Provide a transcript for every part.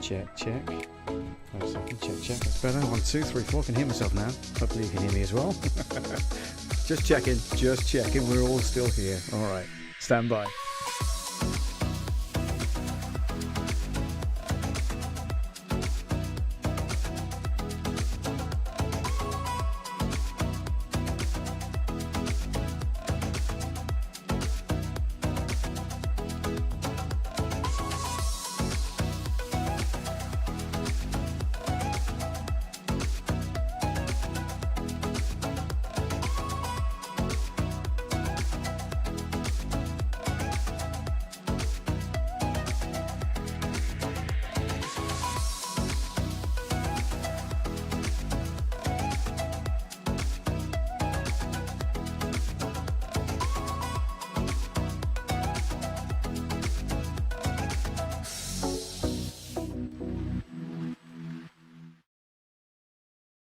Check, check. Wait a second, check, check. That's better. 1, 2, 3, 4. I can hear myself now. Hopefully you can hear me as well. Just checking, just checking. We're all still here. All right, stand by.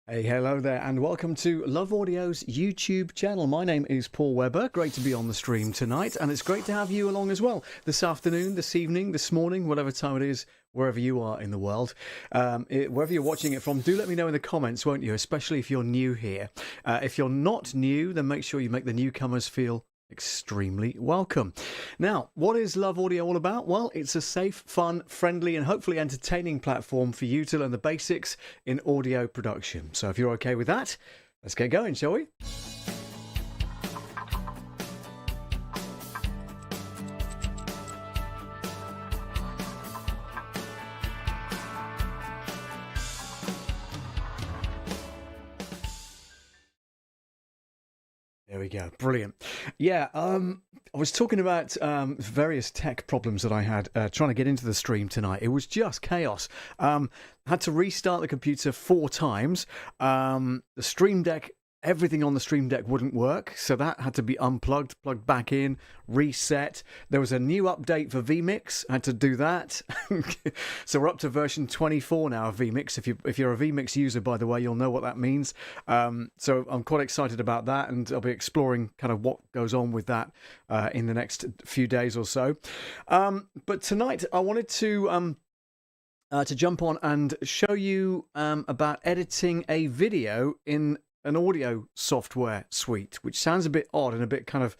Hey, hello there, and welcome to Love Audio's YouTube channel. My name is Paul Webber. Great to be on the stream tonight, and it's great to have you along as well this afternoon, this evening, this morning, whatever time it is, wherever you are in the world. Wherever you're watching it from, do let me know in the comments, won't you? Especially if you're new here. If you're not new, then make sure you make the newcomers feel extremely welcome. Now, what is Love Audio all about? Well, it's a safe, fun, friendly, and hopefully entertaining platform for you to learn the basics in audio production. So if you're okay with that, let's get going, shall we? There we go. Brilliant. Yeah, I was talking about various tech problems that I had trying to get into the stream tonight. It was just chaos. Had to restart the computer 4 times. The Stream Deck, everything on the Stream Deck wouldn't work, so that had to be unplugged, plugged back in, reset. There was a new update for vMix. I had to do that. So we're up to version 24 now of vMix. If you're a vMix user, by the way, you'll know what that means. So I'm quite excited about that, and I'll be exploring kind of what goes on with that in the next few days or so. But tonight I wanted to jump on and show you about editing a video in an audio software suite, which sounds a bit odd and a bit kind of,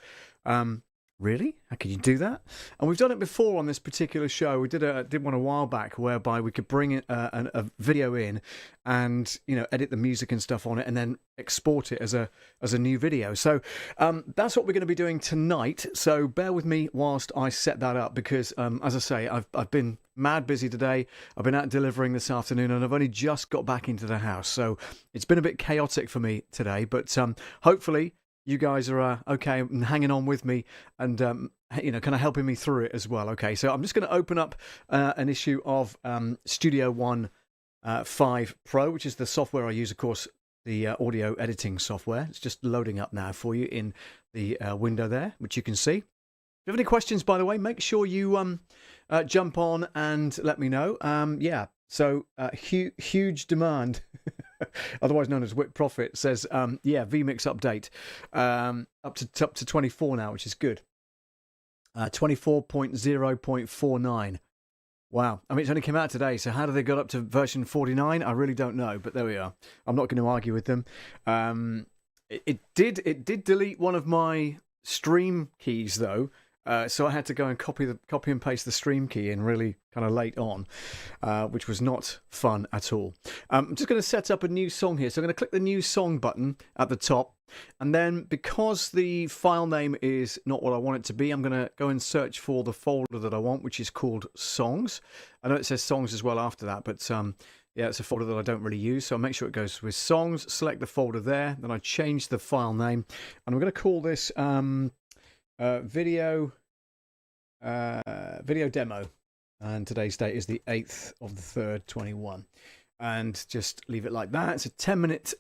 really? How can you do that? And we've done it before on this particular show. We did one a while back whereby we could bring a video in and, you know, edit the music and stuff on it and then export it as a new video. So that's what we're going to be doing tonight. So bear with me whilst I set that up because, as I say, I've been mad busy today. I've been out delivering this afternoon and I've only just got back into the house. So it's been a bit chaotic for me today, but hopefully you guys are okay and hanging on with me and, you know, kind of helping me through it as well. Okay, so I'm just going to open up an issue of Studio One 5 Pro, which is the software I use, of course, the audio editing software. It's just loading up now for you in the window there, which you can see. If you have any questions, by the way, make sure you jump on and let me know. Yeah, so huge demand, otherwise known as Whip Profit, says, yeah, vMix update up to 24 now, which is good. 24.0.49. Wow. I mean, it's only came out today, so how do they got up to version 49? I really don't know, but there we are. I'm not going to argue with them. It did delete one of my stream keys, though. So I had to go and copy and paste the stream key in really kind of late on, which was not fun at all. I'm just going to set up a new song here. So I'm going to click the new song button at the top. And then because the file name is not what I want it to be, I'm going to go and search for the folder that I want, which is called Songs. I know it says Songs as well after that, but yeah, it's a folder that I don't really use. So I'll make sure it goes with Songs, select the folder there. Then I change the file name. And I'm going to call this video demo, and today's date is the 8th of the 3rd 21, and just leave it like that. It's a 10-minute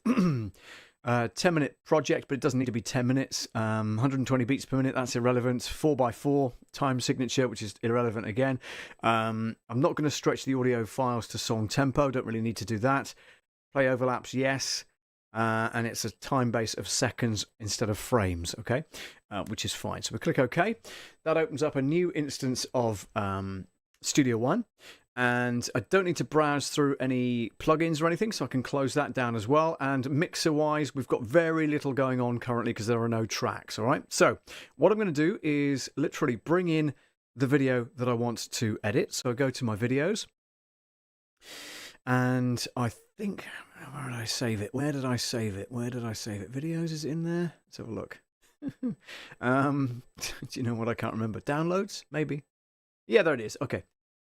10-minute project, but it doesn't need to be 10 minutes. 120 beats per minute, that's irrelevant. 4x4 time signature, which is irrelevant again. I'm not going to stretch the audio files to song tempo, don't really need to do that. Play overlaps, yes. And it's a time base of seconds instead of frames, okay, which is fine. So we click OK. That opens up a new instance of Studio One. And I don't need to browse through any plugins or anything, so I can close that down as well. And mixer-wise, we've got very little going on currently because there are no tracks, all right? So what I'm going to do is literally bring in the video that I want to edit. So I go to my videos, and I think, where did I save it? Where did I save it? Where did I save it? Videos, is it in there? Let's have a look. Do you know what? I can't remember. Downloads, maybe? Yeah, there it is. Okay.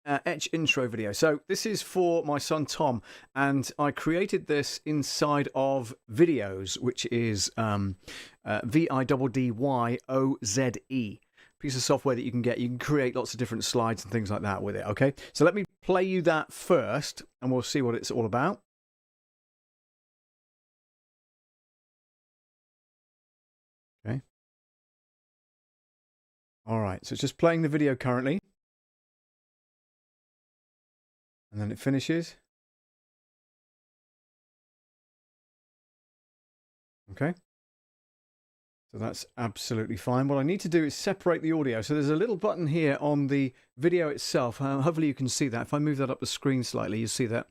Etch intro video. So this is for my son Tom, and I created this inside of Videos, which is VIDDYOZE. Piece of software that you can get. You can create lots of different slides and things like that with it. Okay, so let me play you that first, and we'll see what it's all about. Okay. All right. So it's just playing the video currently. And then it finishes. Okay. So that's absolutely fine. What I need to do is separate the audio. So there's a little button here on the video itself. Hopefully you can see that. If I move that up the screen slightly, you see that.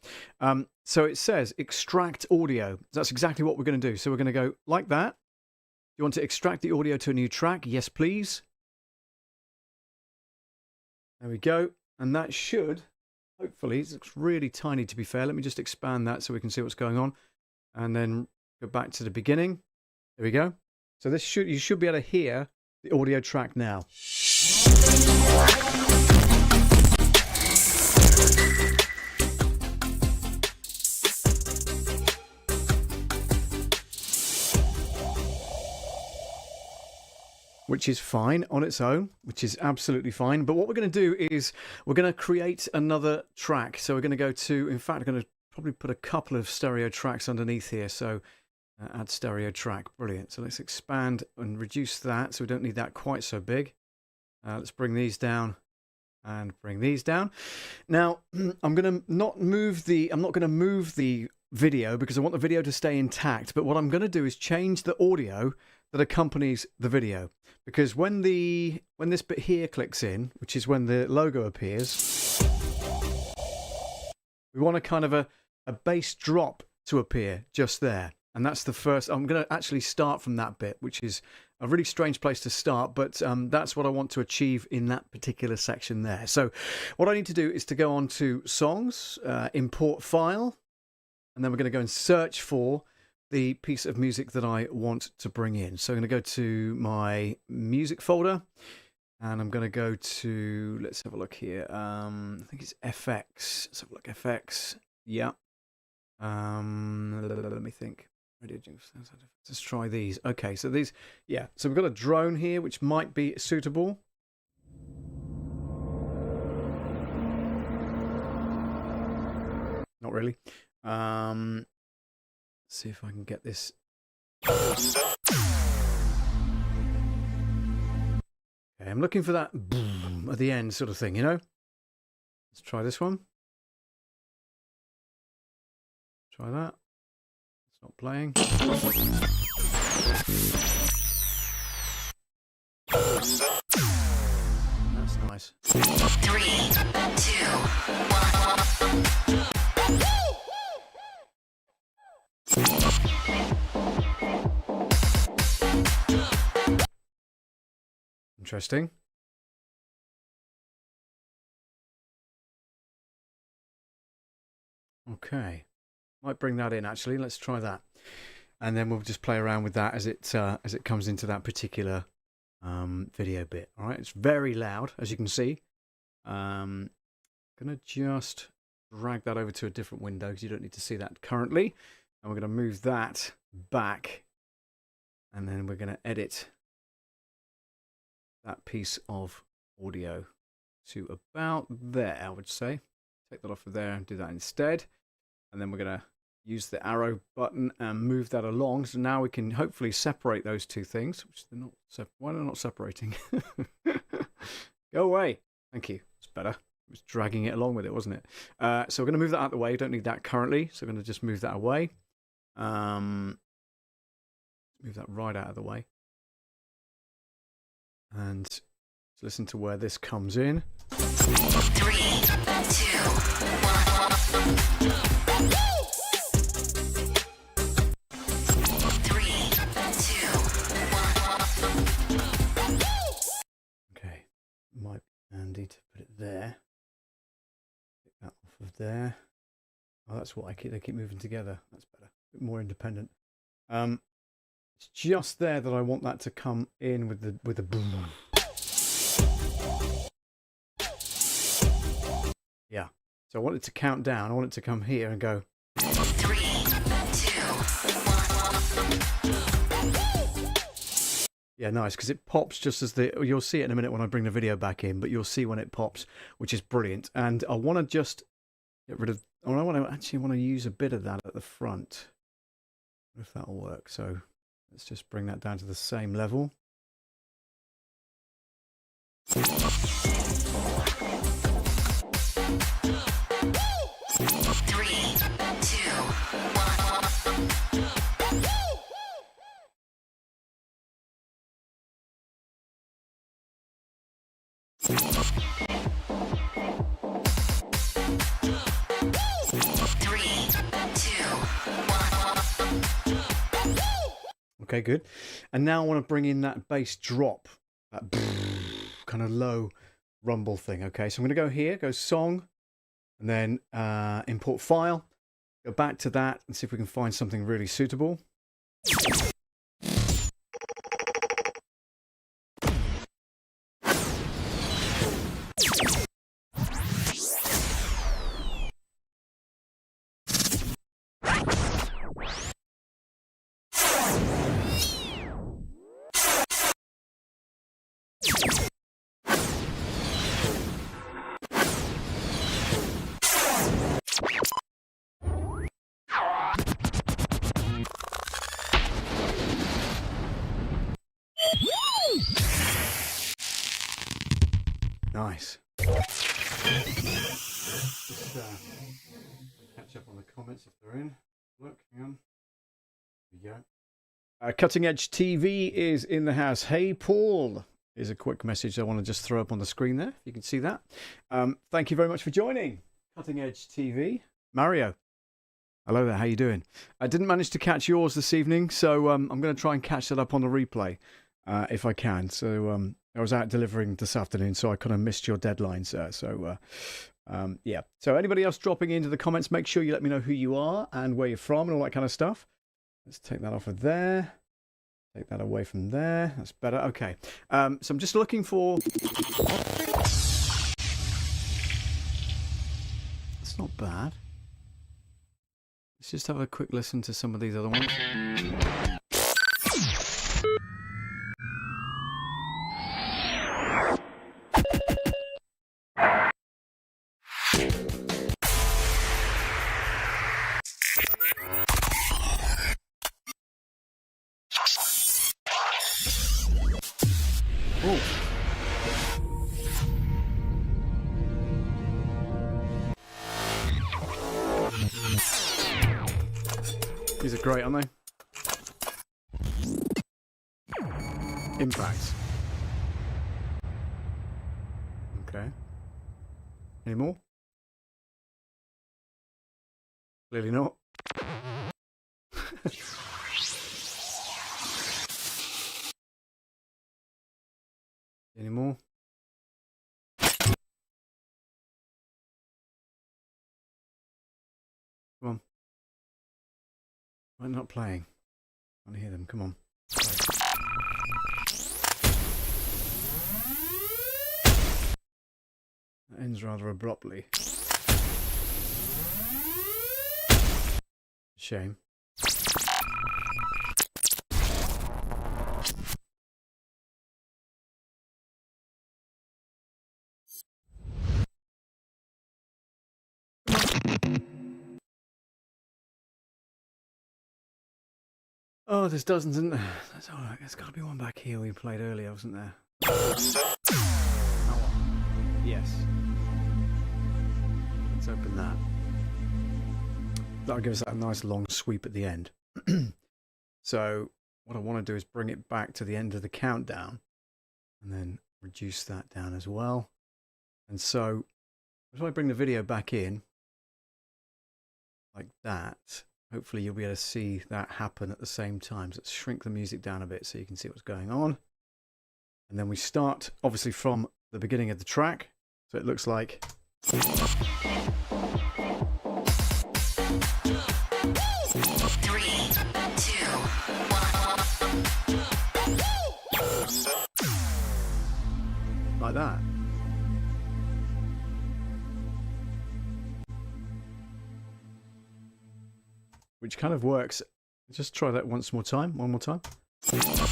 So it says extract audio. That's exactly what we're going to do. So we're going to go like that. You want to extract the audio to a new track? Yes, please. There we go. And that should... hopefully, it looks really tiny to be fair. Let me just expand that so we can see what's going on. And then go back to the beginning. There we go. So this you should be able to hear the audio track now. Which is fine on its own, which is absolutely fine. But what we're going to do is we're going to create another track. So we're going to go to, in fact, I'm going to probably put a couple of stereo tracks underneath here. So add stereo track. Brilliant. So let's expand and reduce that. So we don't need that quite so big. Let's bring these down and bring these down. Now, I'm going to not move the, I'm not going to move the video because I want the video to stay intact. But what I'm going to do is change the audio that accompanies the video, because when this bit here clicks in, which is when the logo appears, we want a kind of a bass drop to appear just there. And that's the first. I'm going to actually start from that bit, which is a really strange place to start, but that's what I want to achieve in that particular section there. So what I need to do is to go on to songs, import file, and then we're going to go and search for the piece of music that I want to bring in. So I'm going to go to my music folder, and I'm going to go to, let's have a look here. I think it's FX. Let's have a look. FX. Yeah. Let me think. Let's try these. Okay, so these, yeah. So we've got a drone here, which might be suitable. Not really. See if I can get this. Okay, I'm looking for that boom at the end sort of thing, you know? Let's try this one. Try that. It's not playing. That's nice. 3, 2, 1. Interesting. Okay, might bring that in actually. Let's try that, and then we'll just play around with that as it comes into that particular video bit. All right, it's very loud, as you can see. Gonna just drag that over to a different window because you don't need to see that currently. And we're going to move that back, and then we're going to edit that piece of audio to about there, I would say. Take that off of there and do that instead. And then we're going to use the arrow button and move that along. So now we can hopefully separate those two things, which they're not. Why are they not separating? Go away. Thank you. It's better. It was dragging it along with it, wasn't it? So we're going to move that out of the way. Don't need that currently. So we're going to just move that away. Move that right out of the way. And Let's listen to where this comes in. 3, 2, 1. 3, 2, 1. Okay, might be handy to put it there. Pick that off of there. Oh, that's what they keep moving together. That's better. A bit more independent. It's just there that I want that to come in with the boom. Yeah. So I want it to count down. I want it to come here and go 3, 2, 1. Yeah, nice, because it pops just as you'll see it in a minute when I bring the video back in, but you'll see when it pops, which is brilliant. And I want to just get rid of, I actually want to use a bit of that at the front. If that'll work. So let's just bring that down to the same level. 3, 2, 1. Okay, good. And now I want to bring in that bass drop, that kind of low rumble thing. Okay, so I'm going to go here, go song, and then import file, go back to that and see if we can find something really suitable. Nice. Just catch up on the comments if they're in. Look, hang on. There we go. Cutting Edge TV is in the house. Hey, Paul. Here's a quick message I want to just throw up on the screen there. You can see that. Thank you very much for joining. Cutting Edge TV. Mario. Hello there. How you doing? I didn't manage to catch yours this evening, so I'm going to try and catch that up on the replay if I can. So I was out delivering this afternoon, so I kind of missed your deadlines. Yeah. So anybody else dropping into the comments, make sure you let me know who you are and where you're from and all that kind of stuff. Let's take that off of there. Take that away from there. That's better. Okay. So I'm just looking for... That's not bad. Let's just have a quick listen to some of these other ones. These are great, aren't they? Impact. Okay. Any more? Clearly not. Any more? Come on. Why not playing? I want to hear them. Come on. Play. That ends rather abruptly. Shame. Oh, there's dozens, isn't there? That's all right. There's got to be one back here we played earlier, wasn't there? Oh, yes. Let's open that. That'll give us that nice long sweep at the end. So what I want to do is bring it back to the end of the countdown and then reduce that down as well. And so if I bring the video back in like that, hopefully you'll be able to see that happen at the same time. So let's shrink the music down a bit so you can see what's going on. And then we start obviously from the beginning of the track. So it looks like... like that. Which kind of works. Just try that once more time. One more time. 3, 2, 1.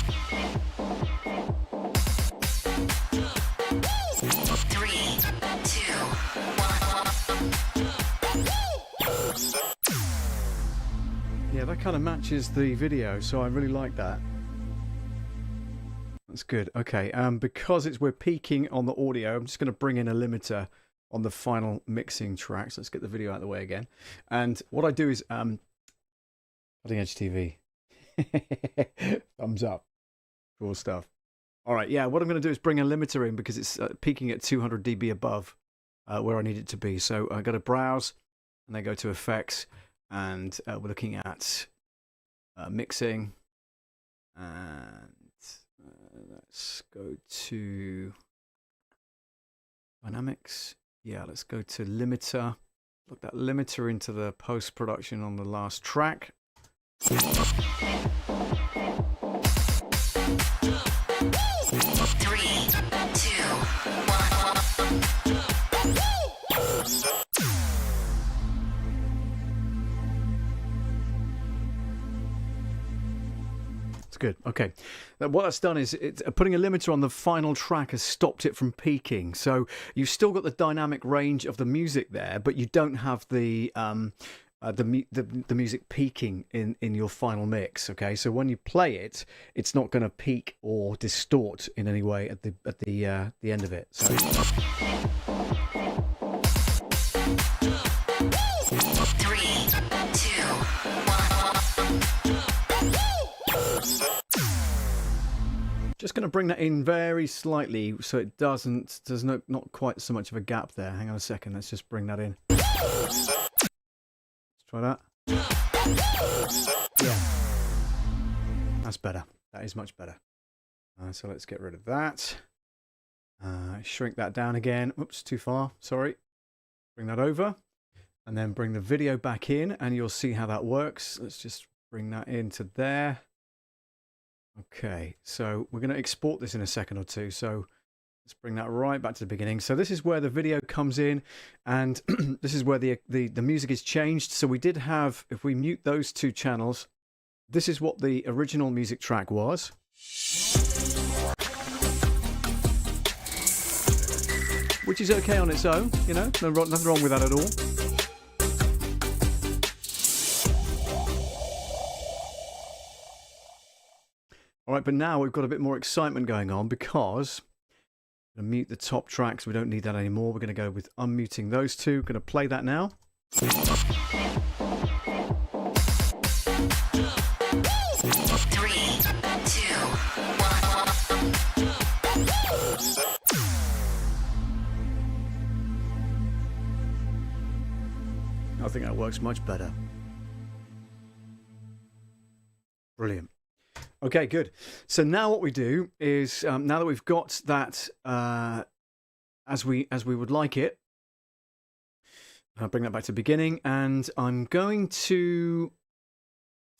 Yeah, that kind of matches the video, so I really like that. That's good. Okay, because we're peaking on the audio, I'm just going to bring in a limiter on the final mixing tracks. Let's get the video out of the way again. And what I do is, Cutting Edge TV. Thumbs up. Cool stuff. All right, yeah, what I'm going to do is bring a limiter in because it's peaking at 200 dB above where I need it to be. So I go to Browse, and then go to Effects, and we're looking at Mixing, and let's go to Dynamics. Yeah, let's go to Limiter. Look that limiter into the post-production on the last track. 3, 2, 1. Good. Okay. What that's done is putting a limiter on the final track has stopped it from peaking. So you've still got the dynamic range of the music there, but you don't have the music peaking in your final mix. Okay. So when you play it, it's not going to peak or distort in any way at the end of it. So. 3, 2, 1. Just going to bring that in very slightly so it there's not quite so much of a gap there. Hang on a second, let's just bring that in. Let's try that. Yeah, that's better. That is much better. So let's get rid of that. Shrink that down again. Oops, too far, sorry. Bring that over and then bring the video back in and you'll see how that works. Let's just bring that into there. Okay, so we're going to export this in a second or two. So let's bring that right back to the beginning. So this is where the video comes in, and this is where the music is changed. So we did have, if we mute those two channels, this is what the original music track was. Which is okay on its own, you know, nothing wrong with that at all. All right, but now we've got a bit more excitement going on because we're going to mute the top tracks. We don't need that anymore. We're going to go with unmuting those two. We're going to play that now. 3, 2, 1. I think that works much better. Brilliant. Okay, good. So now what we do is, now that we've got that as we would like it, I'll bring that back to the beginning, and I'm going to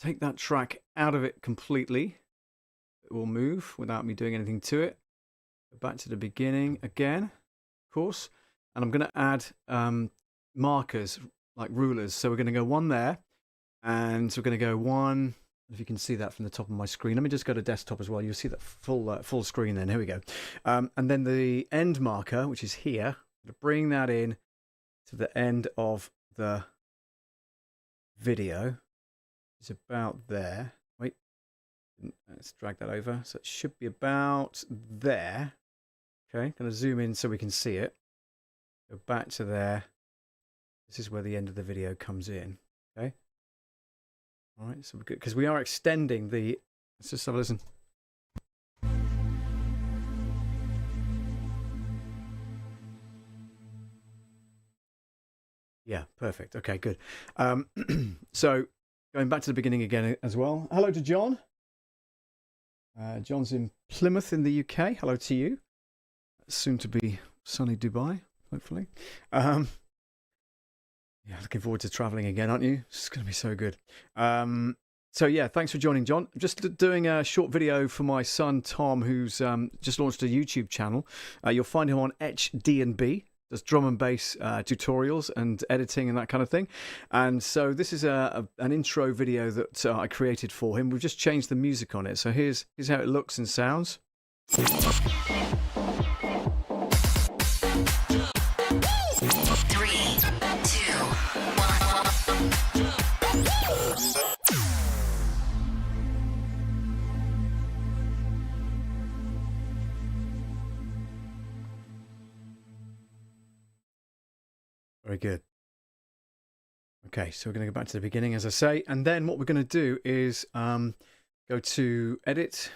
take that track out of it completely. It will move without me doing anything to it. Go back to the beginning again, of course, and I'm going to add markers like rulers. So we're going to go one there, and we're going to go one. If you can see that from the top of my screen, let me just go to desktop as well. You'll see that full screen then. Here we go. And then the end marker, which is here, I'm going to bring that in to the end of the video. It's about there. Wait, let's drag that over. So it should be about there. Okay, going to zoom in so we can see it. Go back to there. This is where the end of the video comes in. Okay. All right, so we're good because we are extending the. Let's just have a listen. Yeah, perfect. Okay, good. So going back to the beginning again as well. Hello to John. John's in Plymouth in the UK. Hello to you. Soon to be sunny Dubai, hopefully. Yeah, looking forward to traveling again, aren't you? It's going to be so good. So yeah, thanks for joining, John. I'm just doing a short video for my son Tom, who's just launched a YouTube channel. You'll find him on Etch D&B. Does drum and bass tutorials and editing and that kind of thing. And so this is an intro video that I created for him. We've just changed the music on it. So here's how it looks and sounds. Very good. Okay, so we're going to go back to the beginning, as I say, and then what we're going to do is go to edit.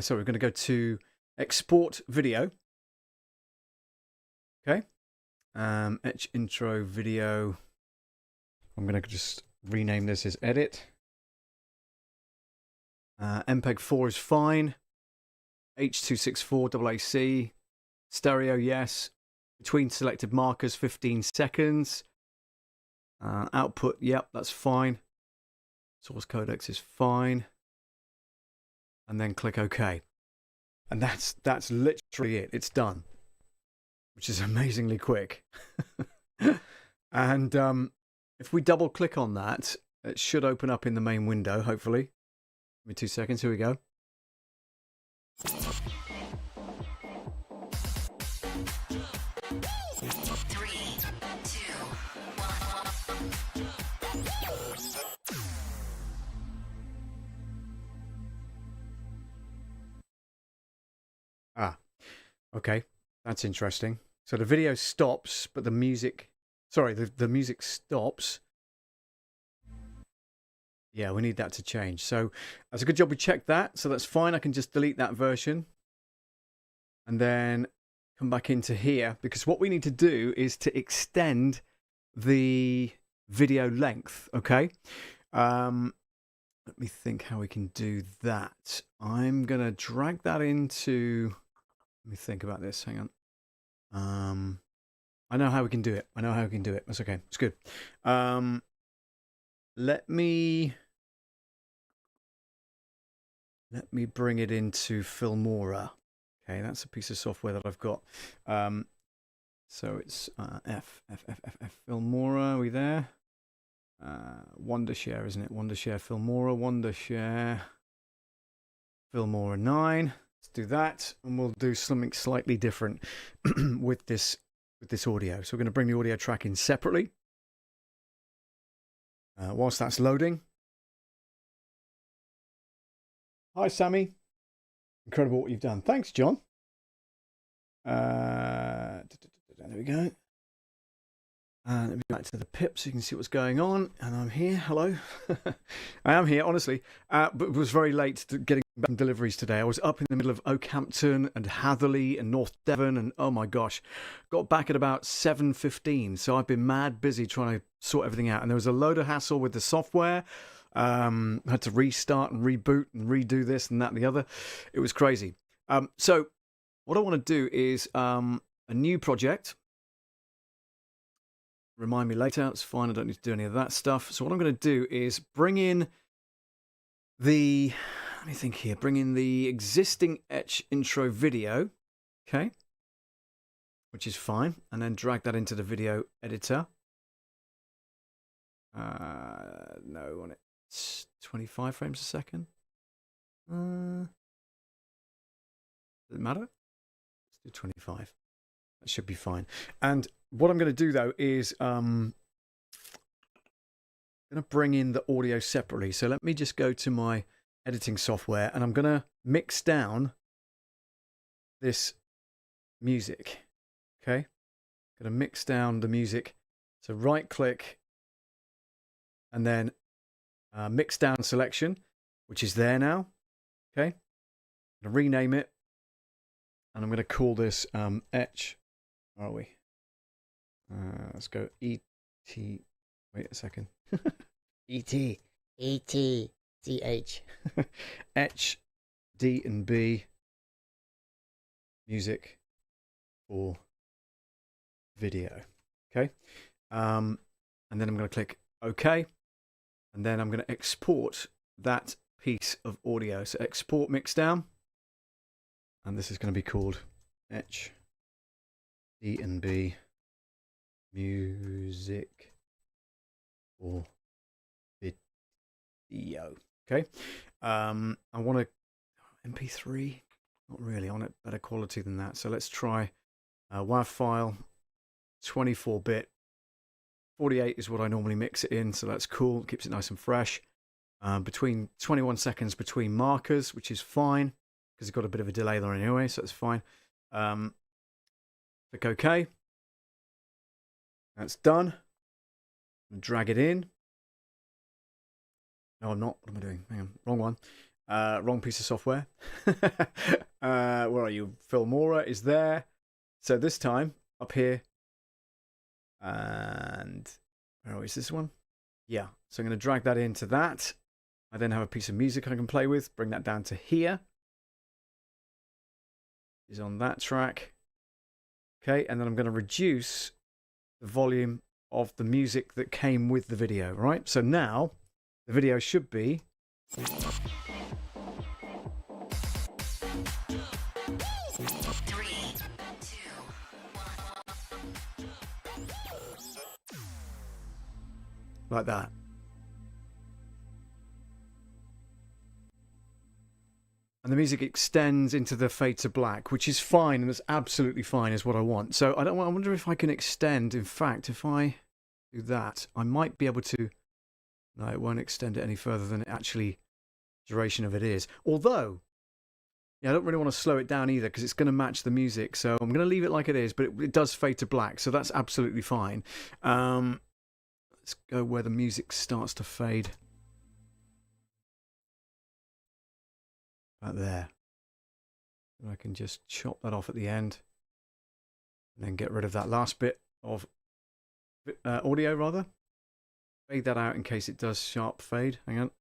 So we're going to go to export video. Okay, etch intro video. I'm going to just rename this as edit. MPEG 4 is fine. H.264 AAC. Stereo, yes. Between selected markers, 15 seconds. Output, yep, that's fine. Source codecs is fine. And then click OK. And that's literally it. It's done. Which is amazingly quick. And if we double click on that, it should open up in the main window, hopefully. Give me 2 seconds. Here we go. Ah, okay, that's interesting. So the video stops, but the music, sorry, the music stops. Yeah, we need that to change. So that's a good job we checked that. So that's fine. I can just delete that version and then come back into here, because what we need to do is to extend the video length. Okay. Let me think how we can do that. I'm going to drag that into, let me think about this. Hang on. I know how we can do it. That's okay. It's good. Let me bring it into Filmora. Okay, that's a piece of software that I've got. So it's Filmora. Are we there? Wondershare, isn't it? Wondershare Filmora. Wondershare Filmora 9. Let's do that, and we'll do something slightly different with this audio. So we're going to bring the audio track in separately. Whilst that's loading. Hi, Sammy. Incredible what you've done. Thanks, John. There we go. Let me go back to the pip so you can see what's going on. And I'm here. Hello. I am here, honestly. But it was very late getting back from deliveries today. I was up in the middle of Oakhampton and Hatherley and North Devon. And oh my gosh, got back at about 7:15. So I've been mad busy trying to sort everything out. And there was a load of hassle with the software. Had to restart and reboot and redo this and that and the other. It was crazy. So what I want to do is a new project. Remind me later. It's fine. I don't need to do any of that stuff. So what I'm going to do is bring in the, let me think here, bring in the existing Etch intro video. Okay. Which is fine. And then drag that into the video editor. No, on it's 25 frames a second. Does it matter? Let's do 25. That should be fine. And what I'm going to do though is I'm going to bring in the audio separately. So let me just go to my editing software and I'm going to mix down this music. Okay. Going to mix down the music. So right click and then mix down selection, which is there now. Okay. I'm going to rename it and I'm going to call this Etch. Where are we? Let's go T. Wait a second. E-T. E-T-C-H. H, D, and B. Music for video. Okay. And then I'm going to click OK. And then I'm going to export that piece of audio. So export mix down. And this is going to be called H, D, and B. Music for video. Okay. I want a MP3. Not really. I want it better quality than that. So let's try WAV file, 24-bit. 48 is what I normally mix it in, so that's cool. Keeps it nice and fresh. Between 21 seconds between markers, which is fine because it's got a bit of a delay there anyway, so that's fine. Click OK. That's done. Drag it in. No, I'm not. What am I doing? Hang on. Wrong one. Wrong piece of software. Where are you? Filmora is there. So this time, up here. And where is this one? Yeah. So I'm going to drag that into that. I then have a piece of music I can play with. Bring that down to here. Is on that track. Okay. And then I'm going to reduce the volume of the music that came with the video, right? So now the video should be like that. And the music extends into the fade to black, which is fine, and it's absolutely fine, is what I want. So I wonder if I can extend. In fact, if I do that, I might be able to. No, it won't extend it any further than it actually duration of it is. Although, yeah, I don't really want to slow it down either because it's going to match the music. So I'm going to leave it like it is, but it does fade to black, so that's absolutely fine. Let's go where the music starts to fade. About there. And I can just chop that off at the end. And then get rid of that last bit of audio, rather. Fade that out in case it does sharp fade. Hang on.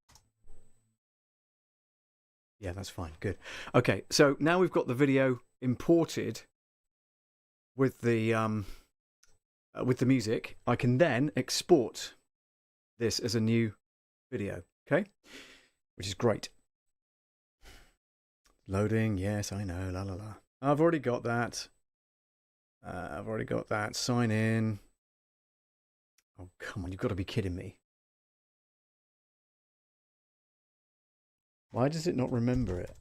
Yeah, that's fine. Good. Okay, so now we've got the video imported with the music. I can then export this as a new video. Okay, which is great. Loading. Yes, I know. La la la. I've already got that. Sign in. Oh, come on. You've got to be kidding me. Why does it not remember it?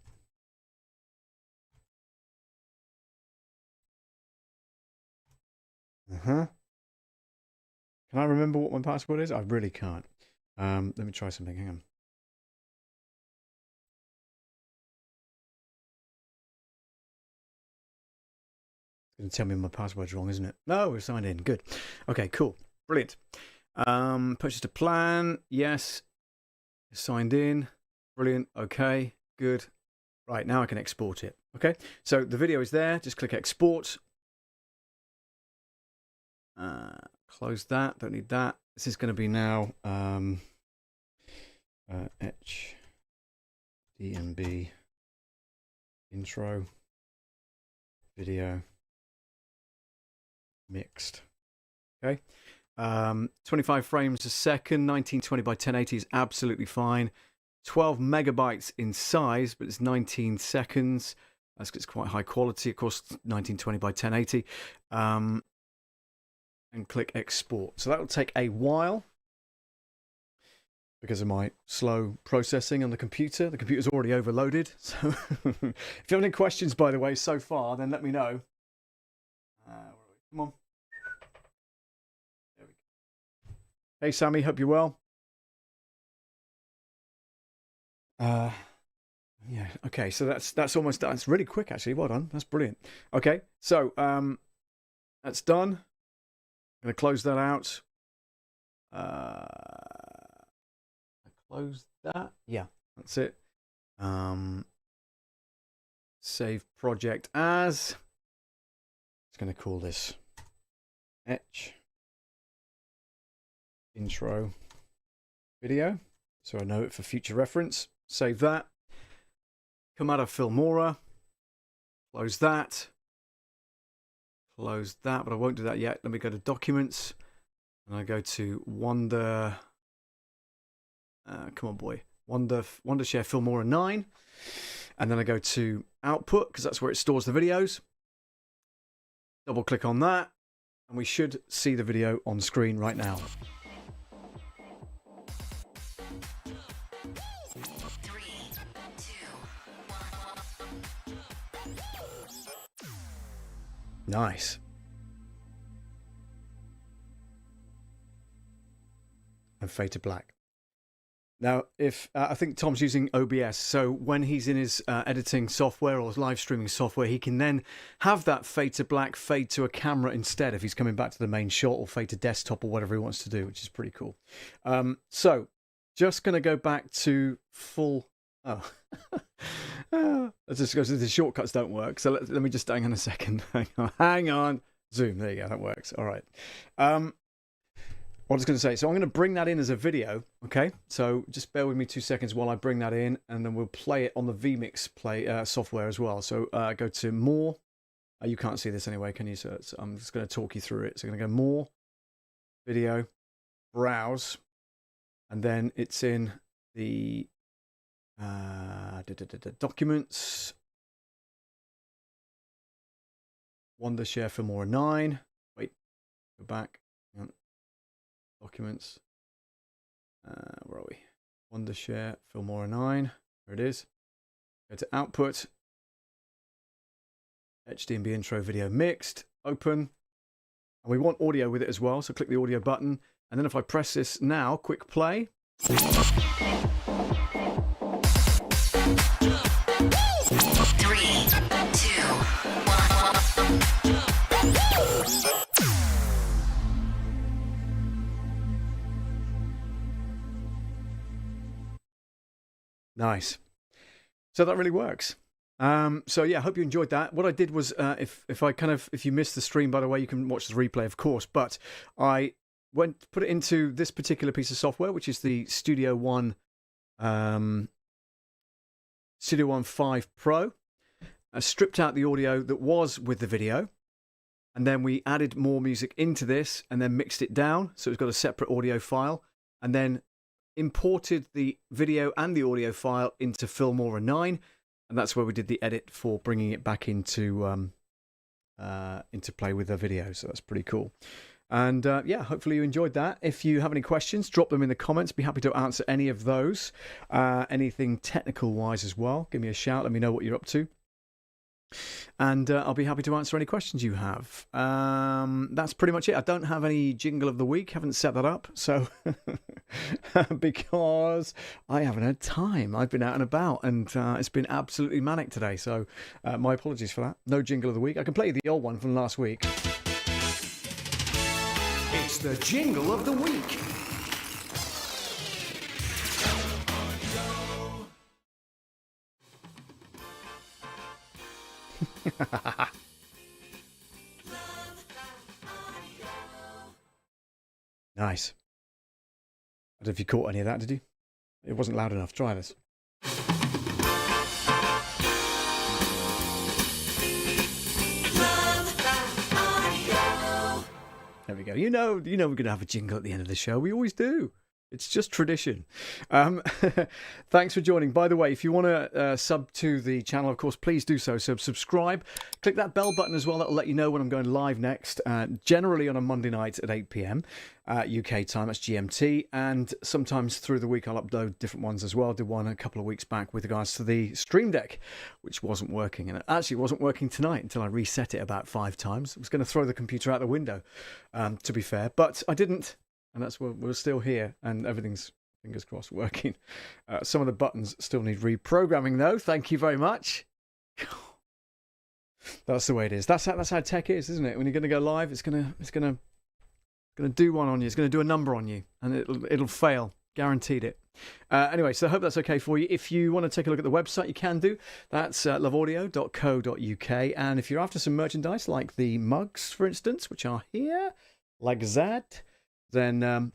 Can I remember what my password is? I really can't. Let me try something. Hang on. It's going to tell me my password's wrong, isn't it? No, we're signed in. Good. Okay, cool. Brilliant. Purchased a plan. Yes. Signed in. Brilliant. Okay. Good. Right, now I can export it. Okay. So the video is there. Just click export. Close that. Don't need that. This is going to be now HDNB intro video mixed. Okay. 25 frames a second, 1920 by 1080 is absolutely fine. 12 megabytes in size, but it's 19 seconds. It's quite high quality, of course. 1920 by 1080. And click export. So that will take a while because of my slow processing on the computer. The computer's already overloaded. So if you have any questions, by the way, so far, then let me know. Come on. There we go. Hey, Sammy, hope you're well. Yeah, okay, so that's almost done. It's really quick, actually. Well done. That's brilliant. Okay, so that's done. I'm going to close that out. Close that. Yeah, that's it. Save project as. It's going to call this intro video, so I know it for future reference. Save that. Come out of Filmora. Close that. Close that, but I won't do that yet. Let me go to Documents, and I go to Wonder. Come on, boy. Wondershare Filmora 9, and then I go to Output because that's where it stores the videos. Double click on that, and we should see the video on screen right now. 3, 2, 1. Nice. And fade to black. Now, if I think Tom's using OBS, so when he's in his editing software or his live streaming software, he can then have that fade to black, fade to a camera instead if he's coming back to the main shot, or fade to desktop, or whatever he wants to do, which is pretty cool. So, just going to go back to full... Oh. Let's just go to the shortcuts don't work. So let me just hang on a second. Hang on. Zoom. There you go. That works. All right. What I was going to say, so I'm going to bring that in as a video, okay? So just bear with me 2 seconds while I bring that in, and then we'll play it on the vMix software as well. So go to More. You can't see this anyway, can you? So I'm just going to talk you through it. So I'm going to go More, Video, Browse, and then it's in the Documents, Wondershare Filmora 9. Wait, go back. Hang on. Documents. Where are we? Wondershare Filmora 9. There it is. Go to Output. HDMI intro video mixed. Open. And we want audio with it as well. So click the audio button. And then if I press this now, quick play. 3, 2, 1. Nice. So that really works. So yeah, I hope you enjoyed that. What I did was, if you missed the stream, by the way, you can watch the replay, of course. But I put it into this particular piece of software, which is the Studio One, Studio One 5 Pro. I stripped out the audio that was with the video, and then we added more music into this, and then mixed it down, so it's got a separate audio file, and then imported the video and the audio file into Filmora 9, and that's where we did the edit for bringing it back into play with the video. So that's pretty cool. And yeah, hopefully you enjoyed that. If you have any questions, drop them in the comments. Be happy to answer any of those. Anything technical wise as well, give me a shout. Let me know what you're up to. And I'll be happy to answer any questions you have. That's pretty much it. I don't have any jingle of the week. Haven't set that up. So because I haven't had time. I've been out and about, and it's been absolutely manic today. So my apologies for that. No jingle of the week. I can play the old one from last week. It's the jingle of the week. Nice. I don't know if you caught any of that, did you? It wasn't loud enough. Try this. There we go. You know we're going to have a jingle at the end of the show. We always do. It's just tradition. Thanks for joining. By the way, if you want to sub to the channel, of course, please do so. So subscribe. Click that bell button as well. That'll let you know when I'm going live next. Generally on a Monday night at 8 p.m. UK time. That's GMT. And sometimes through the week, I'll upload different ones as well. I did one a couple of weeks back with regards to the Stream Deck, which wasn't working. And it actually wasn't working tonight until I reset it about 5 times. I was going to throw the computer out the window, to be fair. But I didn't. And that's where we're still here, and everything's, fingers crossed, working. Some of the buttons still need reprogramming, though. Thank you very much. That's the way it is. That's how tech is, isn't it? When you're going to go live, it's gonna do one on you. It's going to do a number on you, and it'll fail. Guaranteed it. Anyway, so I hope that's okay for you. If you want to take a look at the website, you can do. That's loveaudio.co.uk. And if you're after some merchandise, like the mugs, for instance, which are here, like that, then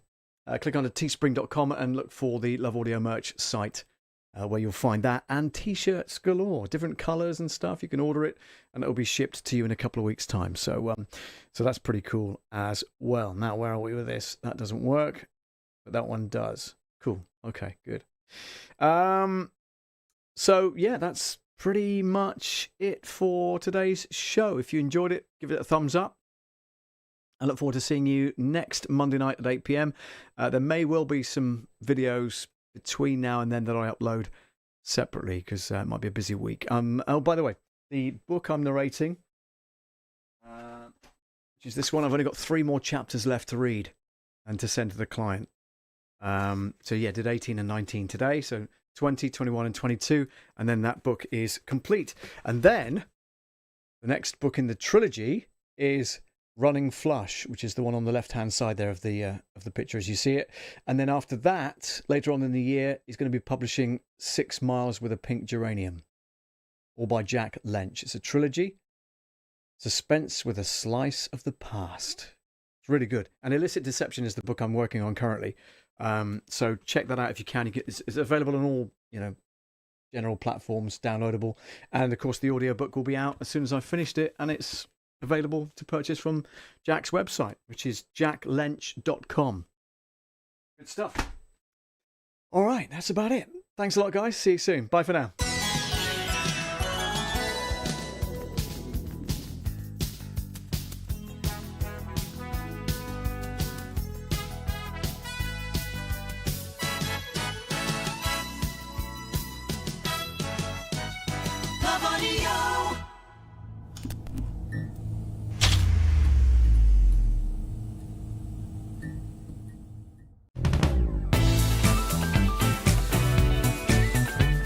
click on teespring.com and look for the Love Audio merch site, where you'll find that, and t-shirts galore, different colours and stuff. You can order it and it'll be shipped to you in a couple of weeks' time. So that's pretty cool as well. Now, where are we with this? That doesn't work, but that one does. Cool. Okay, good. So yeah, that's pretty much it for today's show. If you enjoyed it, give it a thumbs up. I look forward to seeing you next Monday night at 8 p.m. There may well be some videos between now and then that I upload separately, because it might be a busy week. Oh, by the way, the book I'm narrating, which is this one, I've only got 3 more chapters left to read and to send to the client. So yeah, did 18 and 19 today, so 20, 21 and 22, and then that book is complete. And then the next book in the trilogy is Running Flush, which is the one on the left-hand side there of the picture as you see it. And then after that, later on in the year, he's going to be publishing 6 Miles with a Pink Geranium, all by Jack Lynch. It's a trilogy, suspense with a slice of the past. It's really good. And Illicit Deception is the book I'm working on currently. So check that out if you can. It's available on all, general platforms, downloadable. And of course, the audiobook will be out as soon as I've finished it, and it's available to purchase from Jack's website, which is jacklench.com. Good stuff. All right, that's about it. Thanks a lot, guys. See you soon. Bye for now. Love Audio.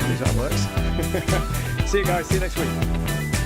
At least that works. See you guys. See you next week.